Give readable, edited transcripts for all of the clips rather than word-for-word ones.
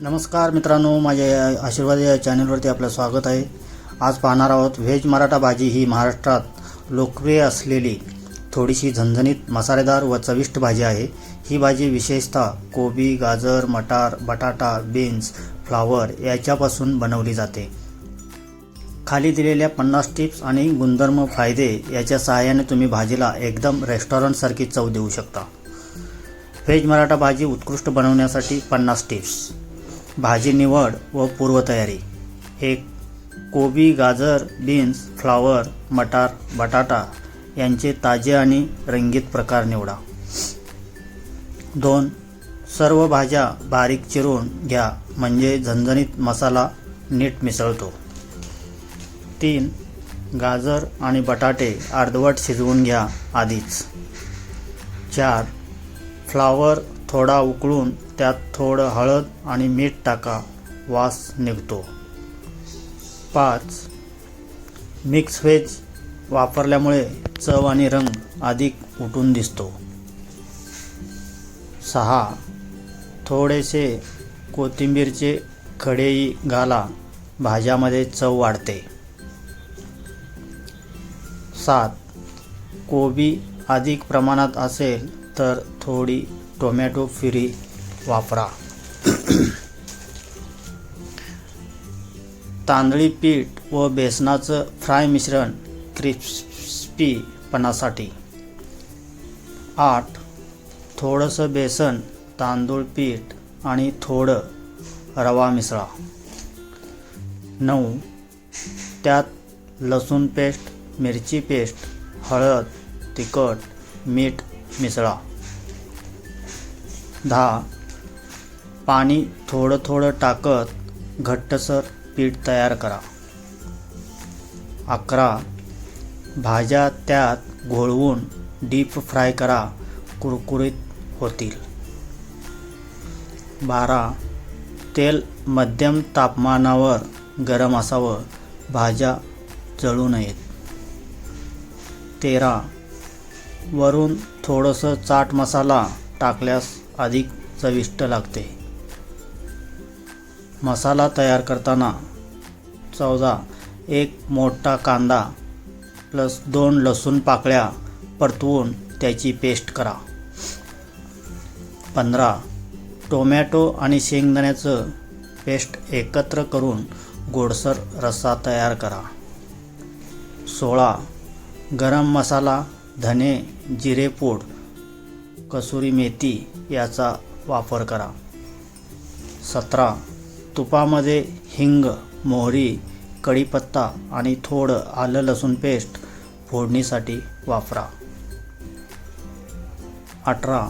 नमस्कार मित्रांनो, माझ्या आशीर्वाद या चॅनलवरती आपलं स्वागत आहे। आज पाहणार आहोत व्हेज मराठा भाजी। ही महाराष्ट्रात लोकप्रिय असलेली थोडीशी झणझणीत, मसालेदार व चविष्ट भाजी आहे। ही भाजी विशेषतः कोबी, गाजर, मटार, बटाटा, बीन्स, फ्लावर याच्यापासून बनवली जाते। खाली दिलेल्या 50 टिप्स आणि गुणधर्म फायदे याच्या सहाय्याने तुम्ही भाजीला एकदम रेस्टॉरंटसारखी चव देऊ शकता। व्हेज मराठा भाजी उत्कृष्ट बनवण्यासाठी 50 टिप्स। भाजी निवड व पूर्वतयारी। 1. कोबी, गाजर, बीन्स, फ्लावर, मटार, बटाटा यांचे ताजे आणि रंगीत प्रकार निवडा। 2. सर्व भाज्या बारीक चिरून घ्या, म्हणजे झणझणीत मसाला नीट मिसळतो। 3. गाजर आणि बटाटे अर्धवट शिजवून घ्या आधीच। 4. फ्लावर थोडा उकळून त्यात थोडं हळद आणि मीठ टाका, वास निघतो। 5. मिक्स व्हेज वापरल्यामुळे चव आणि रंग अधिक उठून दिसतो। 6. थोडेसे कोथिंबीरचे खडेही घाला, भाज्यामध्ये चव वाढते। 7. कोबी अधिक प्रमाणात असेल तर थोडी टोमॅटो प्युरी वापरा। तांदळी पीठ व बेसनाचं फ्राय मिश्रण क्रिस्पीपणासाठी। 8. थोडंसं बेसन, तांदूळ पीठ आणि थोडं रवा मिसळा। 9. त्यात लसूण पेस्ट, मिरची पेस्ट, हळद, तिखट, मीठ मिसळा। 10. पाणी थोडं थोडं टाकत घट्टसर पीठ तयार करा। 11. भाज्या त्यात घोळवून डीप फ्राय करा, कुरकुरीत होतील। 12. तेल मध्यम तापमानावर गरम असावं, भाज्या जळू नयेत। 13. वरून थोडंसं चाट मसाला टाकल्यास अधिक चविष्ट लागते। मसाला तयार करताना 14. एक मोठा कांदा प्लस 2 लसूण पाकळ्या परतवून त्याची पेस्ट करा। 15. टोमॅटो आणि शेंगदाण्याचं पेस्ट एकत्र करून गोडसर रस्सा तयार करा। 16. गरम मसाला, धने, जिरेपूड, कसुरी मेथी याचा वापर करा। 17. तुपामध्ये हिंग, मोहरी, कढीपत्ता आणि थोडं आलं लसूण पेस्ट फोडणीसाठी वापरा। 18.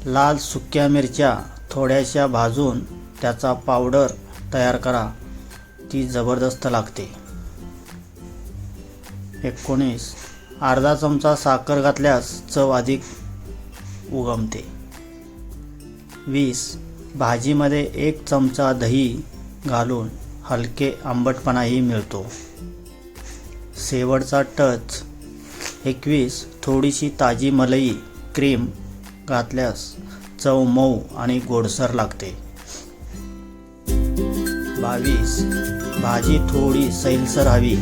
लाल सुक्या मिरच्या थोड्याशा भाजून त्याचा पावडर तयार करा, ती जबरदस्त लागते। 19. अर्धा चमचा साखर घातल्यास चव अधिक उगमते। 20. भाजीमध्ये 1 चमचा दही घालून हलके आंबटपणाही मिळतो। शेवटचा टच। 21. थोडीशी ताजी मलाई क्रीम घातल्यास चव मऊ आणि गोडसर लागते। 22. भाजी थोडी सैलसर हवी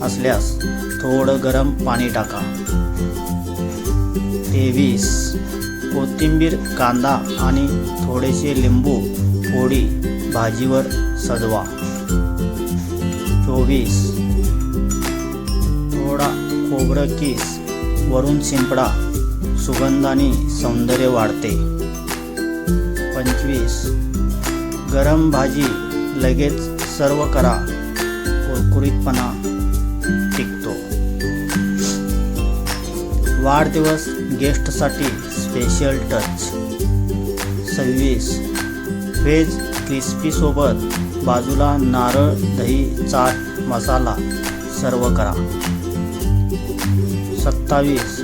असल्यास थोडं गरम पाणी टाका। 23. कोथिंबीर, कांदा आणि थोडेसे लिंबू फोडी भाजीवर सजवा। 24. थोडा खोबरं किस वरून शिंपडा, सुगंधाने सौंदर्य वाढते। 25. गरम भाजी लगेच सर्व करा, कुरकुरीतपणा टिकतो। वाढदिवस गेस्टसाठी स्पेशल टच। 26. व्हेज क्रिस्पी सोबत बाजूला नारळ, दही, चाट मसाला सर्व करा। 27.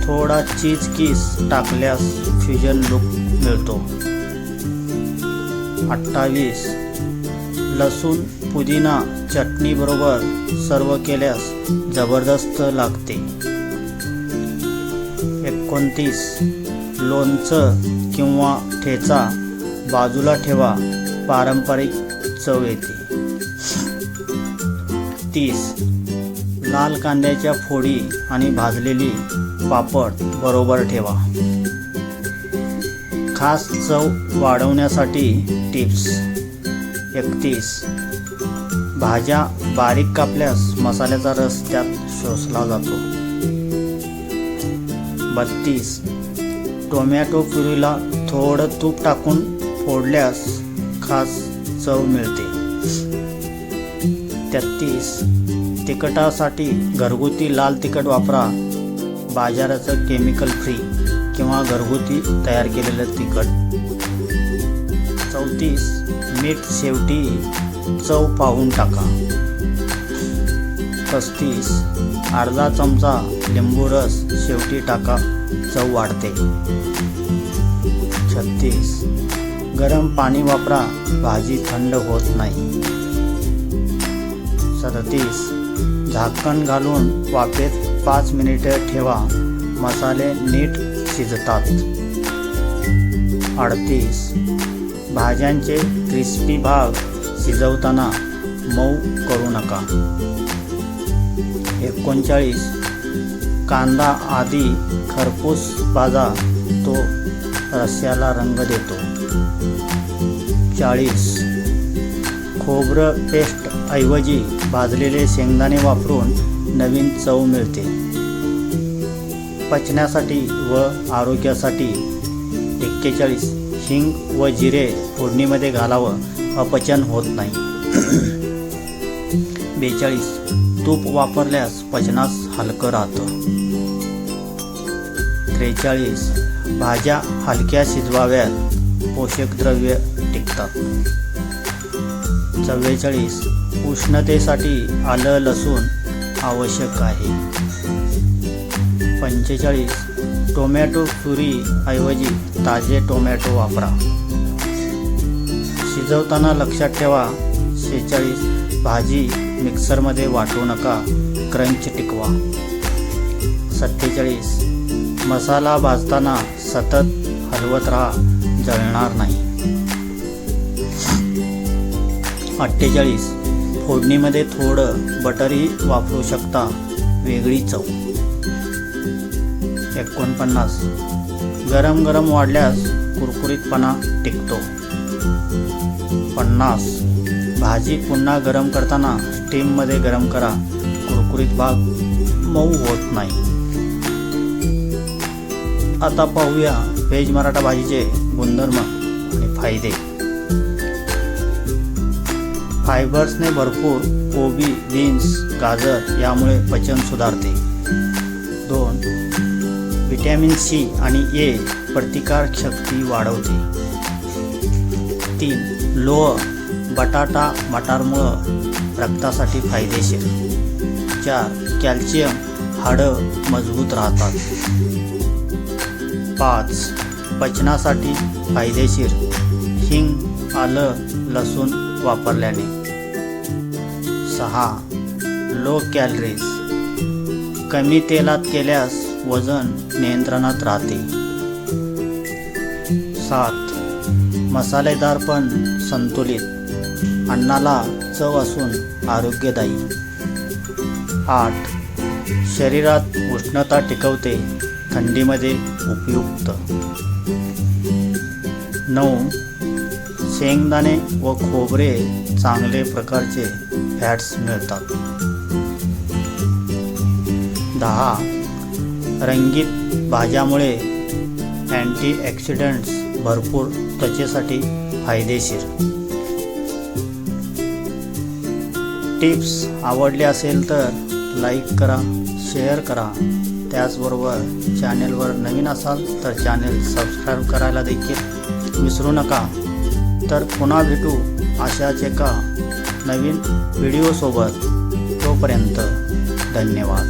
थोडा चीज किस टाकल्यास फ्युजन लुक मिळतो। 28. लसूण पुदिना चटणी बरोबर सर्व केल्यास जबरदस्त लागते। 29. लोणचं किंवा ठेचा बाजूला ठेवा, पारंपरिक चव येते. 30. लाल कांद्याच्या फोडी आणि भाजलेली पापड बरोबर ठेवा. खास चव वाढवण्यासाठी टिप्स. 31. भाज्या बारीक कापल्यास मसाल्याचा रस त्यात शोषला जातो. 32. टोमॅटो प्युरीला थोडं तूप टाकून फोडल्यास खास चव मिळते. 33. तिखटासाठी घरगुती लाल तिखट वापरा. बाजाराचं केमिकल फ्री किंवा घरगुती तयार केलेलं तिखट. 34. मीठ शेवटी चव पाहून टाका. 35. अर्धा चमचा लिंबू रस शेवटी टाका, चव वाढते. 36. गरम पाणी वापरा, भाजी थंड होत नाही. 37. झाकण घालून वाफेत 5 मिनिटे ठेवा, मसाले नीट शिजतात. 38. भाज्यांचे क्रिस्पी भाग शिजवताना मऊ करू नका. 39. कांदा आधी खरपूस भाजा, तो रस्स्याला रंग देतो. 40. खोबरं पेस्ट ऐवजी भाजलेले शेंगदाणे वापरून नवीन चव मिळते. पचण्यासाठी व आरोग्यासाठी. 41. हिंग व जिरे फोडणीमध्ये घालावं, अपचन होत नाही. 42. तूप वापरल्यास पचनास हलकं राहतं. 43. भाज्या हलक्या शिजवाव्यात, पोषक द्रव्ये टिकतात. 44. उष्णतेसाठी आलं लसूण आवश्यक आहे. 45. टोमॅटो प्युरी ऐवजी ताजे टोमॅटो वापरा. शिजवताना लक्षात ठेवा. 46. भाजी मिक्सरमध्ये वाटू नका, क्रंच टिकवा. 47. मसाला भाजताना सतत हलवत राहा, जळणार नाही. 48. फोडणीमध्ये थोडं बटरही वापरू शकता, वेगळी चव. 49. गरम गरम वाढल्यास कुरकुरीतपणा टिकतो. 50. भाजी पुन्हा गरम करताना स्टीममध्ये गरम करा, कुरकुरीत भाग मऊ होत नाही. आता पाहूया व्हेज मराठा भाजीचे गुणधर्म आणि फायदे. फायबर्सने भरपूर कोबी, बीन्स, गाजर यामुळे पचन सुधारते. 2. व्हिटॅमिन सी आणि ए प्रतिकार शक्ती वाढवते. 3. लोह, बटाटा मटारमुळं रक्तासाठी फायदेशीर. 4. कॅल्शियम, हाडं मजबूत राहतात. 5. पचनासाठी फायदेशीर, हिंग, आलं, लसूण वापरल्याने. 6. लो कॅलरीज, कमी तेलात केल्यास वजन नियंत्रणात राहते. 7. मसालेदार पण संतुलित, अन्नाला चव असून आरोग्यदायी. 8. शरीरात उष्णता टिकवते, थंडीमध्ये उपयुक्त. 9. शेंगदाणे व खोबरे चांगले प्रकारचे फॅट्स मिळतात. 10. रंगीत भाज्यामुळे अँटीऑक्सिडंट्स भरपूर, त्वचेसाठी फायदेशीर. टिप्स आवडले असेल तर लाईक करा, शेअर करा. त्याचबरोबर चॅनेलवर नवीन असाल तर चॅनेल सबस्क्राईब करायला देखील विसरू नका. तर पुन्हा भेटू अशाच एका नवीन व्हिडिओसोबत. तोपर्यंत धन्यवाद.